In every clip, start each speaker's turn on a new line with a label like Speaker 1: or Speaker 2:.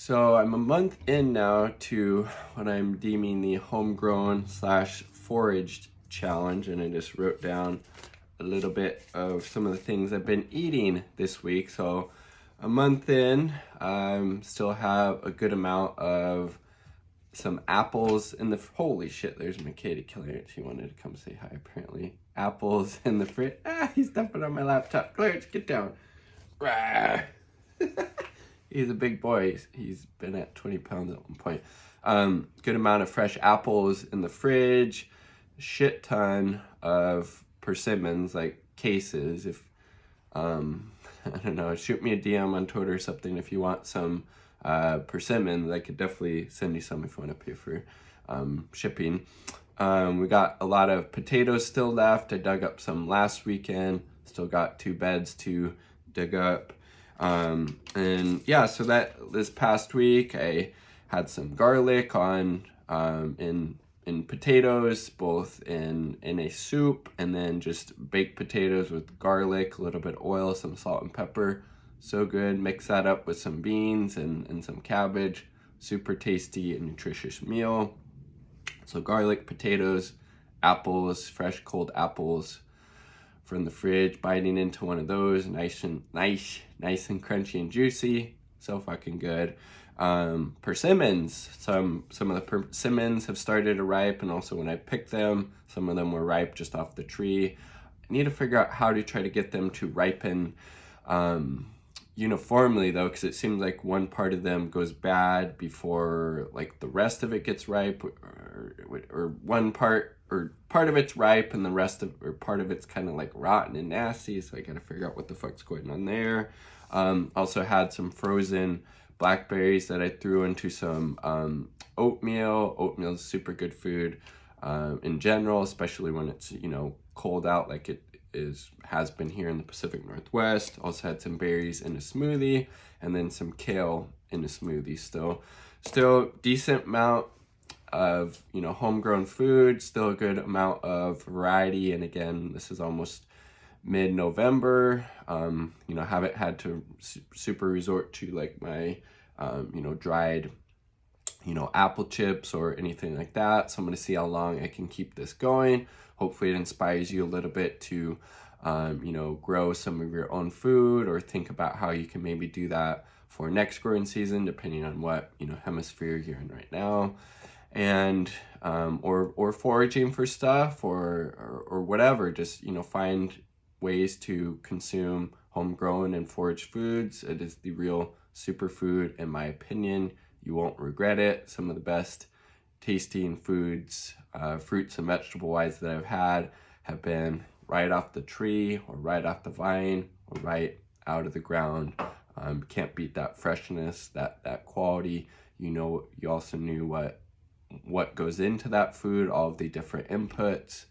Speaker 1: So I'm a month in now to what I'm deeming the homegrown slash foraged challenge, and I just wrote down a little bit of some of the things I've been eating this week. So a month in, still have a good amount of some apples in the, holy shit, there's Makeda Clarence. He wanted to come say hi apparently. Apples in the fridge. He's stepping on my laptop. Clarence, get down. Rah. He's a big boy. He's been at 20 pounds at one point. Good amount of fresh apples in the fridge. Shit ton of persimmons, like cases. If I don't know, shoot me a DM on Twitter or something if you want some persimmons. I could definitely send you some if you want to pay for shipping. We got a lot of potatoes still left. I dug up some last weekend. Still got 2 beds to dig up. And yeah, so that this past week I had some garlic on in potatoes, both in a soup, and then just baked potatoes with garlic, a little bit of oil, some salt and pepper. So good. Mix that up with some beans and some cabbage. Super tasty and nutritious meal. So garlic, potatoes, apples, fresh cold apples from the fridge, biting into one of those, nice and crunchy and juicy. So fucking good. Persimmons, some of the persimmons have started to ripe, and also when I picked them, some of them were ripe just off the tree. I need to figure out how to try to get them to ripen uniformly though, because it seems like one part of them goes bad before like the rest of it gets ripe, or one part, or part of it's ripe and the rest of, or part of it's kind of like rotten and nasty. So I gotta figure out what the fuck's going on there. Also had some frozen blackberries that I threw into some oatmeal. Oatmeal is super good food in general, especially when it's, you know, cold out like it has been here in the Pacific Northwest. Also had some berries in a smoothie, and then some kale in a smoothie. Still decent amount of, you know, homegrown food, still a good amount of variety. And again, this is almost mid-November. You know, haven't had to super resort to like my you know, dried, you know, apple chips or anything like that. So I'm going to see how long I can keep this going. Hopefully it inspires you a little bit to, you know, grow some of your own food, or think about how you can maybe do that for next growing season, depending on what, you know, hemisphere you're in right now. And, or foraging for stuff or whatever, just, you know, find ways to consume homegrown and foraged foods. It is the real superfood, in my opinion. You won't regret it. Some of the best tasting foods, fruits and vegetable wise that I've had have been right off the tree, or right off the vine, or right out of the ground. Can't beat that freshness, that quality. You know, you also knew what goes into that food, all of the different inputs.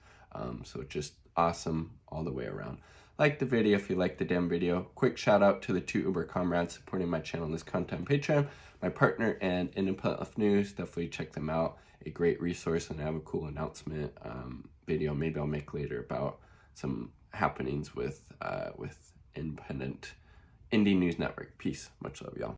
Speaker 1: So just awesome all the way around. Like the video if you like the damn video. Quick shout out to the 2 Uber comrades supporting my channel and this content on Patreon. My partner and Independent Left News, definitely check them out. A great resource, and I have a cool announcement video maybe I'll make later about some happenings with Independent Indie News Network. Peace. Much love, y'all.